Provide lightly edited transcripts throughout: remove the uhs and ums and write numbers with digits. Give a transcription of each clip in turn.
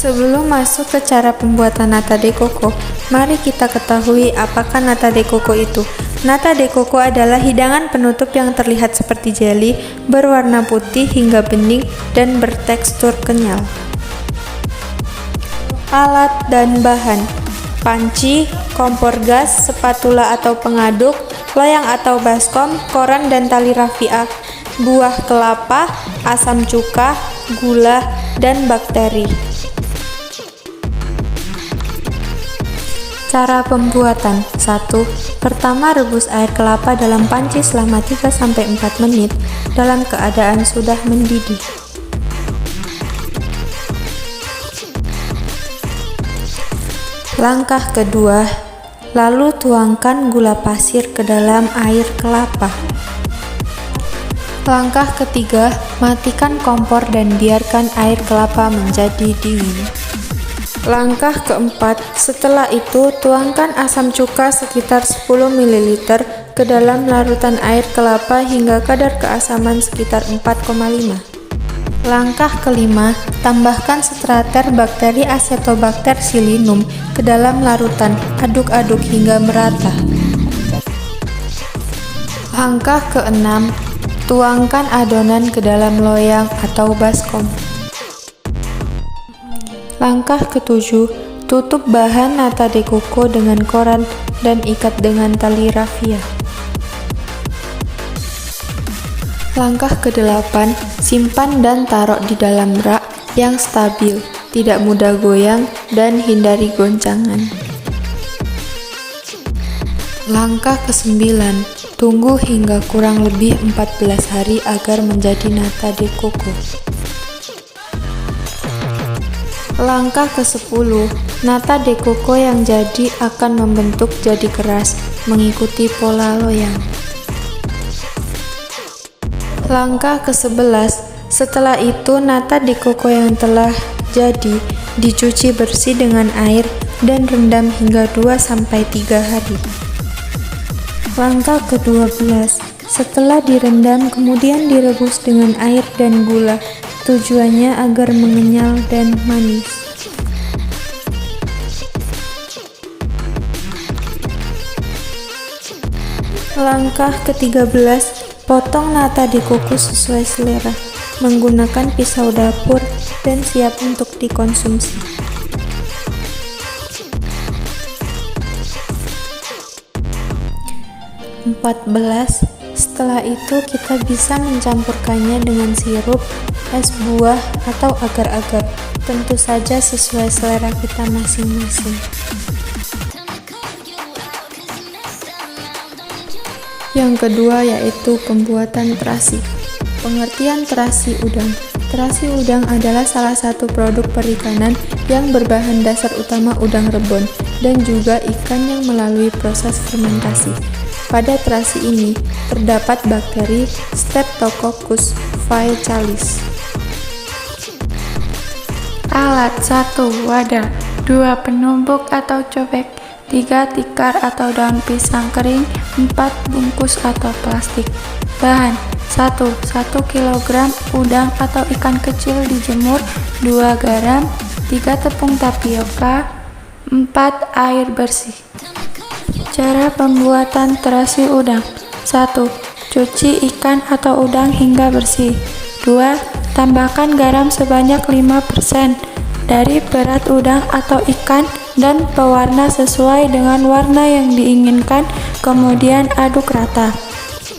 Sebelum masuk ke cara pembuatan nata de coco, mari kita ketahui apakah nata de coco itu. Nata de coco adalah hidangan penutup yang terlihat seperti jelly, berwarna putih hingga bening, dan bertekstur kenyal. Alat dan bahan: panci, kompor gas, spatula atau pengaduk, loyang atau baskom, koran dan tali rafiah, buah kelapa, asam cuka, gula, dan bakteri. Cara pembuatan: 1. Pertama, rebus air kelapa dalam panci selama 3-4 menit dalam keadaan sudah mendidih. Langkah kedua, lalu tuangkan gula pasir ke dalam air kelapa. Langkah ketiga, matikan kompor dan biarkan air kelapa menjadi dingin. Langkah keempat, setelah itu tuangkan asam cuka sekitar 10 ml ke dalam larutan air kelapa hingga kadar keasaman sekitar 4,5. Langkah kelima, tambahkan setrater bakteri Acetobacter psilinum ke dalam larutan, aduk-aduk hingga merata. Langkah keenam, tuangkan adonan ke dalam loyang atau baskom. Langkah ketujuh, tutup bahan nata de coco dengan koran dan ikat dengan tali rafiah. Langkah kedelapan, simpan dan taruh di dalam rak yang stabil, tidak mudah goyang, dan hindari goncangan. Langkah kesembilan, tunggu hingga kurang lebih 14 hari agar menjadi nata de coco. Langkah ke-10, nata de coco yang jadi akan membentuk jadi keras, mengikuti pola loyang. Langkah ke-11, setelah itu nata de coco yang telah jadi dicuci bersih dengan air dan rendam hingga 2-3 hari. Langkah ke-12, setelah direndam kemudian direbus dengan air dan gula. Tujuannya agar mengenyal dan manis. Langkah ke-13, potong nata de coco sesuai selera, menggunakan pisau dapur dan siap untuk dikonsumsi. Setelah itu kita bisa mencampurkannya dengan sirup, es buah, atau agar-agar, tentu saja sesuai selera kita masing-masing. Yang kedua yaitu pembuatan terasi. Pengertian terasi udang. Terasi udang adalah salah satu produk perikanan yang berbahan dasar utama udang rebon dan juga ikan yang melalui proses fermentasi. Pada terasi ini terdapat bakteri Streptococcus faecalis. Alat: 1. Wadah, 2. Penumbuk atau cobek, 3. Tikar atau daun pisang kering, 4. Bungkus atau plastik. Bahan: 1 kg udang atau ikan kecil dijemur, 2 garam, 3 tepung tapioka, 4 air bersih. Cara pembuatan terasi udang: 1. Cuci ikan atau udang hingga bersih. 2. Tambahkan garam sebanyak 5% dari berat udang atau ikan dan pewarna sesuai dengan warna yang diinginkan, kemudian aduk rata.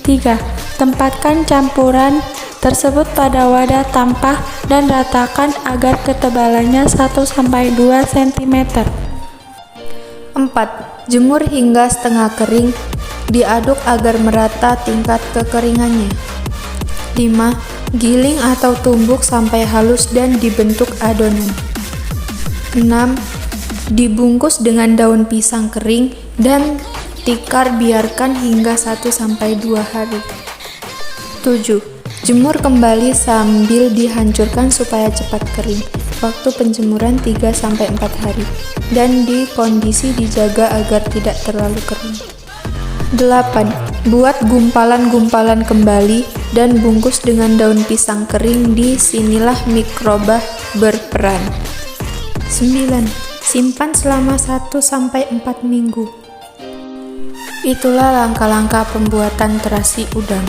3. Tempatkan campuran tersebut pada wadah tampah dan ratakan agar ketebalannya 1-2 cm. 4. Jemur hingga setengah kering, diaduk agar merata tingkat kekeringannya. 5. Giling atau tumbuk sampai halus dan dibentuk adonan. 6. Dibungkus dengan daun pisang kering dan tikar, biarkan hingga 1-2 hari. 7. Jemur kembali sambil dihancurkan supaya cepat kering. Waktu penjemuran 3-4 hari dan di kondisi dijaga agar tidak terlalu kering. 8. Buat gumpalan-gumpalan kembali dan bungkus dengan daun pisang kering. Di sinilah mikrobah berperan. 9. Simpan selama 1-4 minggu. Itulah langkah-langkah pembuatan terasi udang.